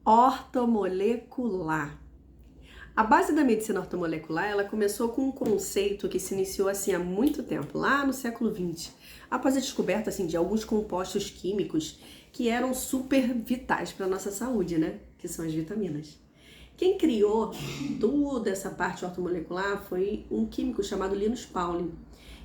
Ortomolecular. A base da medicina ortomolecular, ela começou com um conceito que se iniciou assim há muito tempo, lá no século XX, após a descoberta assim de alguns compostos químicos que eram super vitais para a nossa saúde, né? Que são as vitaminas. Quem criou toda essa parte ortomolecular foi um químico chamado Linus Pauling.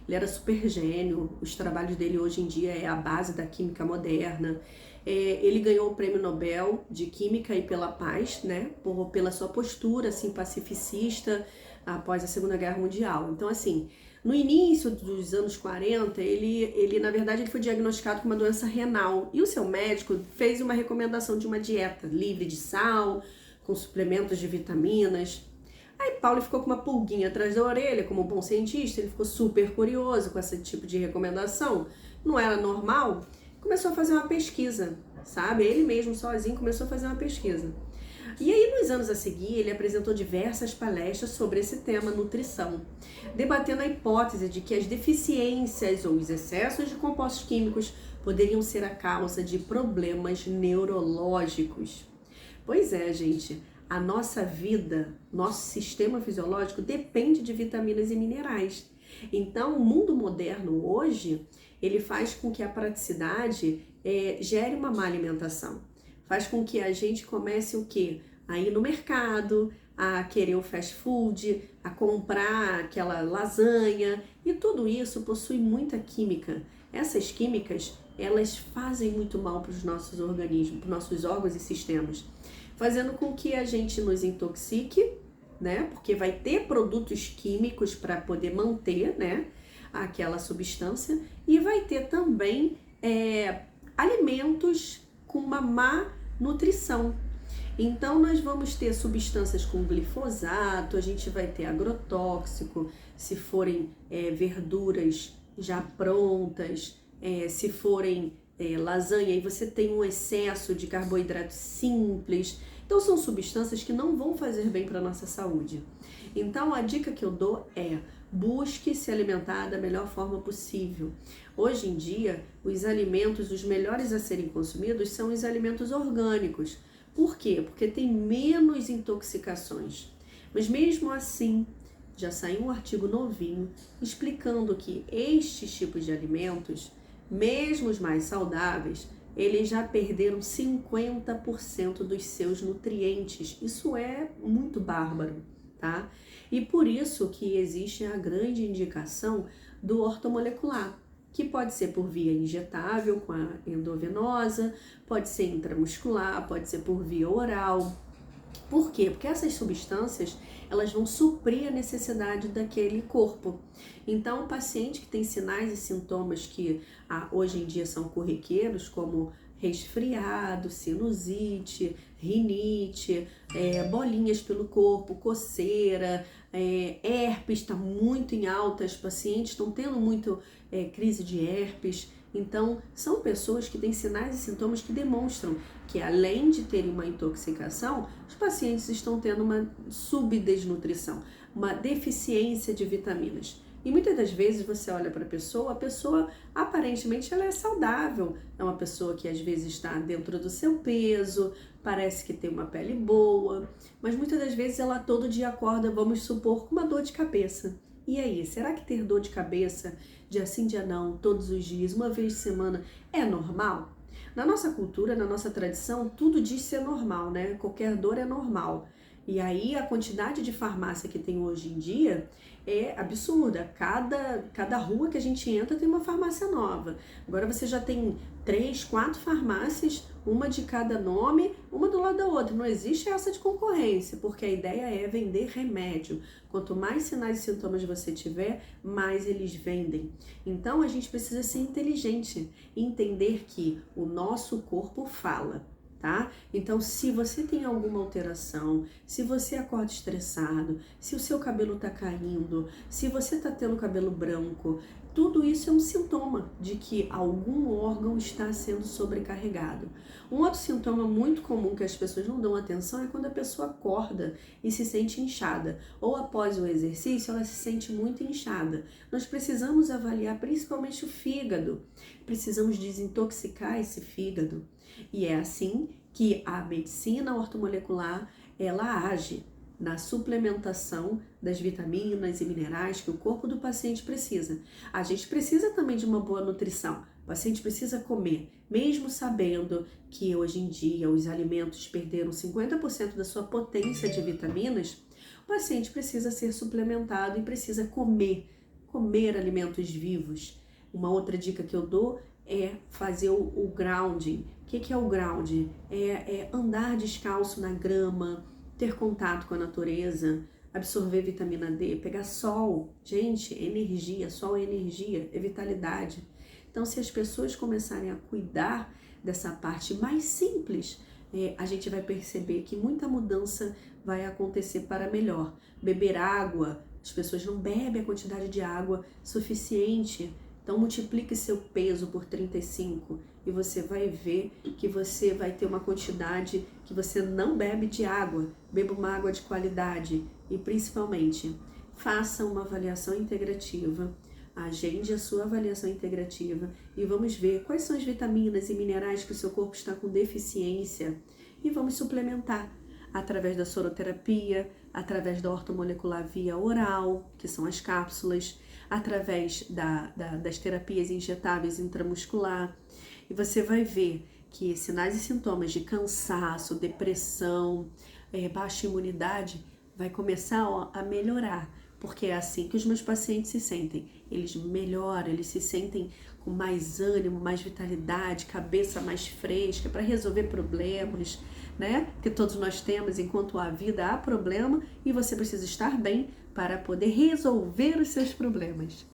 Ele era super gênio, os trabalhos dele hoje em dia é a base da química moderna. Ele ganhou o Prêmio Nobel de Química e pela Paz, né, pela sua postura assim, pacificista após a Segunda Guerra Mundial. Então, assim, no início dos anos 40, ele na verdade, ele foi diagnosticado com uma doença renal e o seu médico fez uma recomendação de uma dieta livre de sal, com suplementos de vitaminas. Aí Paulo ficou com uma pulguinha atrás da orelha, como bom cientista, ele ficou super curioso com esse tipo de recomendação, não era normal, começou a fazer uma pesquisa, sabe? Ele mesmo, sozinho, começou a fazer uma pesquisa. E aí, nos anos a seguir, ele apresentou diversas palestras sobre esse tema, nutrição, debatendo a hipótese de que as deficiências ou os excessos de compostos químicos poderiam ser a causa de problemas neurológicos. Pois é, gente, a nossa vida, nosso sistema fisiológico depende de vitaminas e minerais. Então, o mundo moderno hoje, ele faz com que a praticidade gere uma má alimentação. Faz com que a gente comece o quê? A ir no mercado, a querer o fast food, a comprar aquela lasanha. E tudo isso possui muita química. Essas químicas, elas fazem muito mal para os nossos organismos, para os nossos órgãos e sistemas, fazendo com que a gente nos intoxique, né? Porque vai ter produtos químicos para poder manter, né, aquela substância, e vai ter também alimentos com uma má nutrição. Então nós vamos ter substâncias com glifosato, a gente vai ter agrotóxico, se forem verduras já prontas, se forem lasanha, e você tem um excesso de carboidrato simples. Então são substâncias que não vão fazer bem para a nossa saúde. Então a dica que eu dou é: busque se alimentar da melhor forma possível. Hoje em dia, os alimentos, os melhores a serem consumidos são os alimentos orgânicos. Por quê? Porque tem menos intoxicações. Mas mesmo assim, já saiu um artigo novinho explicando que estes tipos de alimentos, mesmo os mais saudáveis, eles já perderam 50% dos seus nutrientes. Isso é muito bárbaro, tá? E por isso que existe a grande indicação do ortomolecular, que pode ser por via injetável com a endovenosa, pode ser intramuscular, pode ser por via oral. Por quê? Porque essas substâncias, elas vão suprir a necessidade daquele corpo. Então, o paciente que tem sinais e sintomas que hoje em dia são corriqueiros, como resfriado, sinusite, rinite, bolinhas pelo corpo, coceira, herpes está muito em alta, os pacientes estão tendo muito crise de herpes. Então, são pessoas que têm sinais e sintomas que demonstram que, além de terem uma intoxicação, os pacientes estão tendo uma subdesnutrição, uma deficiência de vitaminas. E muitas das vezes você olha para a pessoa aparentemente ela é saudável, é uma pessoa que às vezes está dentro do seu peso, parece que tem uma pele boa, mas muitas das vezes ela todo dia acorda, vamos supor, com uma dor de cabeça. E aí, será que ter dor de cabeça, dia sim, dia não, todos os dias, uma vez por semana, é normal? Na nossa cultura, na nossa tradição, tudo diz ser normal, né? Qualquer dor é normal. E aí, a quantidade de farmácia que tem hoje em dia é absurda. Cada rua que a gente entra tem uma farmácia nova. Agora você já tem 3, 4 farmácias, uma de cada nome, uma do lado da outra. Não existe essa de concorrência, porque a ideia é vender remédio. Quanto mais sinais e sintomas você tiver, mais eles vendem. Então a gente precisa ser inteligente, entender que o nosso corpo fala. Tá? Então, se você tem alguma alteração, se você acorda estressado, se o seu cabelo tá caindo, se você tá tendo cabelo branco, tudo isso é um sintoma de que algum órgão está sendo sobrecarregado. Um outro sintoma muito comum que as pessoas não dão atenção é quando a pessoa acorda e se sente inchada, ou após o exercício ela se sente muito inchada. Nós precisamos avaliar principalmente o fígado, precisamos desintoxicar esse fígado. E é assim que a medicina ortomolecular, ela age na suplementação das vitaminas e minerais que o corpo do paciente precisa. A gente precisa também de uma boa nutrição. O paciente precisa comer, mesmo sabendo que hoje em dia os alimentos perderam 50% da sua potência de vitaminas, o paciente precisa ser suplementado e precisa comer alimentos vivos. Uma outra dica que eu dou é fazer o grounding. O que é o grounding? É andar descalço na grama, ter contato com a natureza, absorver vitamina D, pegar sol. Gente, energia, sol é energia, é vitalidade. Então, se as pessoas começarem a cuidar dessa parte mais simples, a gente vai perceber que muita mudança vai acontecer para melhor. Beber água, as pessoas não bebem a quantidade de água suficiente. Então multiplique seu peso por 35 e você vai ver que você vai ter uma quantidade que você não bebe de água. Beba uma água de qualidade e principalmente faça uma avaliação integrativa. Agende a sua avaliação integrativa e vamos ver quais são as vitaminas e minerais que o seu corpo está com deficiência e vamos suplementar através da soroterapia, através da ortomolecular via oral, que são as cápsulas, através das terapias injetáveis intramuscular. E você vai ver que sinais e sintomas de cansaço, depressão, baixa imunidade vai começar a melhorar, porque é assim que os meus pacientes se sentem. Eles melhoram, eles se sentem com mais ânimo, mais vitalidade, cabeça mais fresca para resolver problemas, né? Que todos nós temos, enquanto há vida, há problema e você precisa estar bem para poder resolver os seus problemas.